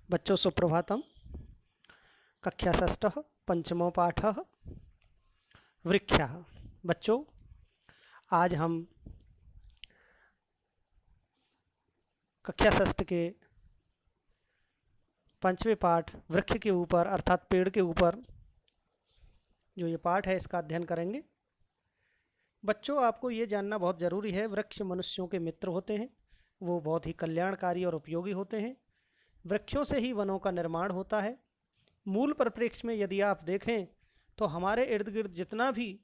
बच्चों सुप्रभातम। कक्षा षष्ठः पंचमो पाठः वृक्षः। बच्चों, आज हम कक्षा षष्ठ के पंचवें पाठ वृक्ष के ऊपर अर्थात पेड़ के ऊपर जो ये पाठ है इसका अध्ययन करेंगे। बच्चों, आपको ये जानना बहुत ज़रूरी है, वृक्ष मनुष्यों के मित्र होते हैं, वो बहुत ही कल्याणकारी और उपयोगी होते हैं। वृक्षों से ही वनों का निर्माण होता है। मूल परिप्रेक्ष्य में यदि आप देखें तो हमारे इर्द गिर्द जितना भी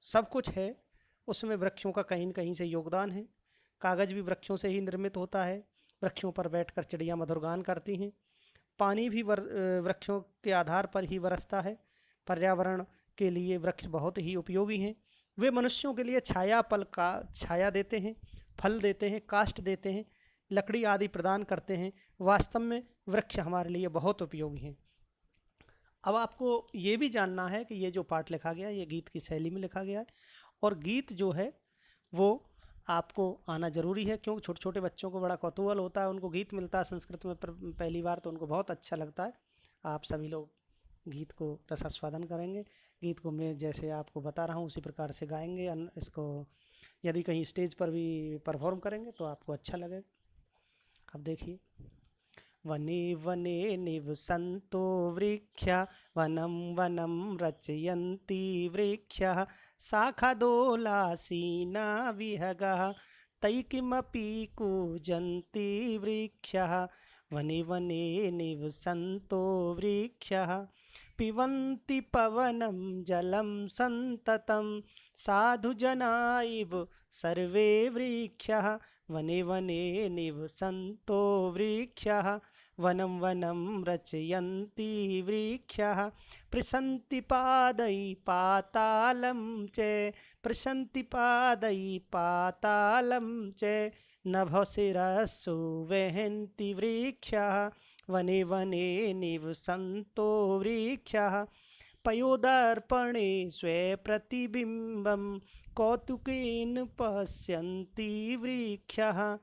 सब कुछ है उसमें वृक्षों का कहीं न कहीं से योगदान है। कागज़ भी वृक्षों से ही निर्मित होता है। वृक्षों पर बैठकर चिड़िया मधुर गान करती हैं। पानी भी वृक्षों के आधार पर ही बरसता है। पर्यावरण के लिए वृक्ष बहुत ही उपयोगी हैं। वे मनुष्यों के लिए छाया देते हैं, फल देते हैं, काष्ठ देते हैं, लकड़ी आदि प्रदान करते हैं। वास्तव में वृक्ष हमारे लिए बहुत उपयोगी हैं। अब आपको ये भी जानना है कि ये जो पाठ लिखा गया है ये गीत की शैली में लिखा गया है, और गीत जो है वो आपको आना जरूरी है, क्योंकि छोटे छोटे बच्चों को बड़ा कौतूहल होता है, उनको गीत मिलता है संस्कृत में पहली बार, तो उनको बहुत अच्छा लगता है। आप सभी लोग गीत को रसास्वादन करेंगे। गीत को मैं जैसे आपको बता रहा हूँ उसी प्रकार से गाएंगे। इसको यदि कहीं स्टेज पर भी परफॉर्म करेंगे तो आपको अच्छा लगेगा। अब देखिए। वने वने निवसन्तो वृक्षा वनं वनं रचयन्ति वृक्षः शाखादोलासीना विहगः तैः किमपि कूजन्ति वृक्षः। वने वने निवसन्तो वृक्षः पिबन्ति पवनं जलं सन्ततं साधुजना इव सर्वे वृक्षः। वने वने निवसन्तो वृक्षः वनं वनं रचयन्ति वृक्षः प्रसन्ति पादैः पातालं च प्रसन्ति पादैः पातालं च नभशिरस्सु वहन्ति वृक्षः। वने वने निवसन्तो वृक्षः पयोदर्पणे स्वे प्रतिबिम्बं कौतुकेन पश्यन्ति वृक्षः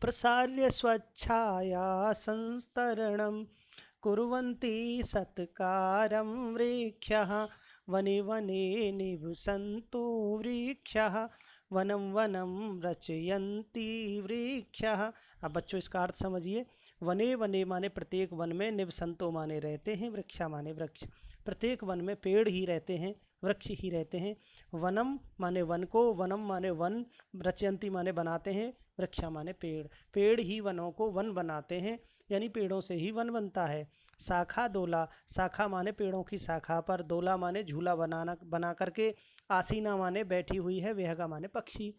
प्रसार्य स्वच्छाया संस्तरणं कुर्वन्ति सत्कारं वृक्षः। वने वने निवसन्तो वृक्षः वनं वनं रचयन्ति वृक्षः। अब बच्चों इसका अर्थ समझिए। वने वने माने प्रत्येक वन में, निवसन्तो माने रहते हैं, वृक्षा माने वृक्ष। प्रत्येक वन में पेड़ ही रहते हैं, वृक्ष ही रहते हैं। वनम माने वन को, वनम माने वन, रचयन्ति माने बनाते हैं, वृक्षा माने पेड़। पेड़ ही वनों को वन बनाते हैं, यानी पेड़ों से ही वन बनता है। शाखा दोला, शाखा माने पेड़ों की शाखा पर, दोला माने झूला बना करके, आसीना माने बैठी हुई है, विहगा माने पक्षी।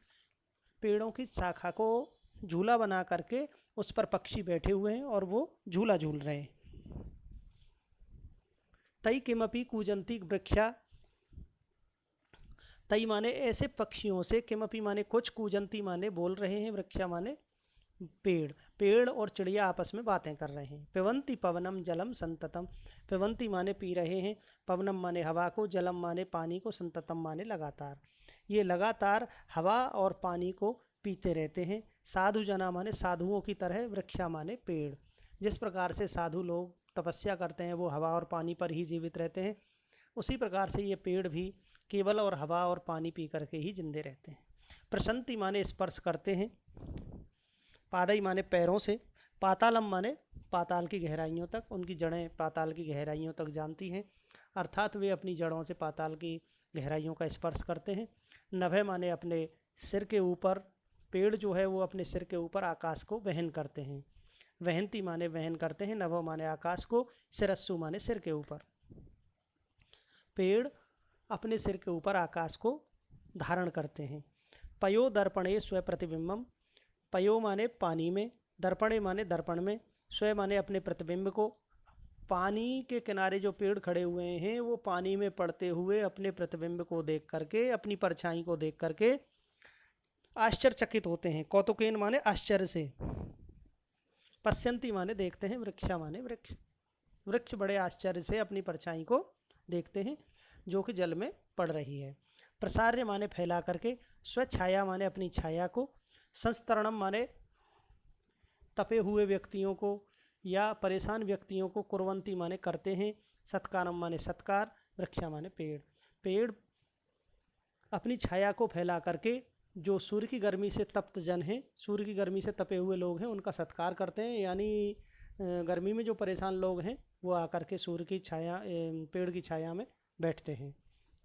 पेड़ों की शाखा को झूला बना करके उस पर पक्षी बैठे हुए हैं और वो झूला झूल रहे हैं। तई किमपि कूजंती वृक्षा, तई माने ऐसे पक्षियों से, किमपि माने कुछ, कूजंती माने बोल रहे हैं, वृक्षा माने पेड़। पेड़ और चिड़िया आपस में बातें कर रहे हैं। पिबन्ति पवनम जलम संततम, पिबन्ति माने पी रहे हैं, पवनम माने हवा को, जलम माने पानी को, संततम माने लगातार। ये लगातार हवा और पानी को पीते रहते हैं। साधु जना माने साधुओं की तरह, वृक्षा माने पेड़। जिस प्रकार से साधु लोग तपस्या करते हैं वो हवा और पानी पर ही जीवित रहते हैं, उसी प्रकार से ये पेड़ भी केवल और हवा और पानी पी करके ही जिंदे रहते हैं। प्रसन्ति माने स्पर्श करते हैं, पादई माने पैरों से, पातालम माने पाताल की गहराइयों तक, उनकी जड़ें पाताल की गहराइयों तक जानती हैं, अर्थात वे अपनी जड़ों से पाताल की गहराइयों का स्पर्श करते हैं। नभे माने अपने सिर के ऊपर, पेड़ जो है वो अपने सिर के ऊपर आकाश को वहन करते हैं। वहंती माने वहन करते हैं, नभो माने आकाश को, सिरस्सु माने सिर के ऊपर। पेड़ अपने सिर के ऊपर आकाश को धारण करते हैं। पयो दर्पणे स्व प्रतिबिंबम, पयो माने पानी में, दर्पणे माने दर्पण में, स्व माने अपने प्रतिबिंब को। पानी के किनारे जो पेड़ खड़े हुए हैं वो पानी में पड़ते हुए अपने प्रतिबिंब को देख करके, अपनी परछाई को देख करके आश्चर्यचकित होते हैं। कौतुकेन माने आश्चर्य से, पश्यन्ति माने देखते हैं, वृक्षा माने वृक्ष। वृक्ष बड़े आश्चर्य से अपनी परछाई को देखते हैं जो कि जल में पड़ रही है। प्रसार्य माने फैला करके, स्वच्छाया माने अपनी छाया को, संस्तरणम माने तपे हुए व्यक्तियों को, या परेशान व्यक्तियों को कुर्वन्ति माने करते हैं, सत्कारम माने सत्कार, वृक्षा माने पेड़। पेड़ अपनी छाया को फैला करके जो सूर्य की गर्मी से तप्त जन हैं, सूर्य की गर्मी से तपे हुए लोग हैं, उनका सत्कार करते हैं। यानी गर्मी में जो परेशान लोग हैं वो आकर के सूर्य की छाया पेड़ की छाया में बैठते हैं।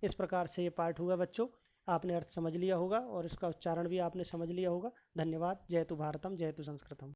इस प्रकार से ये पाठ हुआ बच्चों। आपने अर्थ समझ लिया होगा और इसका उच्चारण भी आपने समझ लिया होगा। धन्यवाद। जय तु भारतम, जय तु संस्कृतम।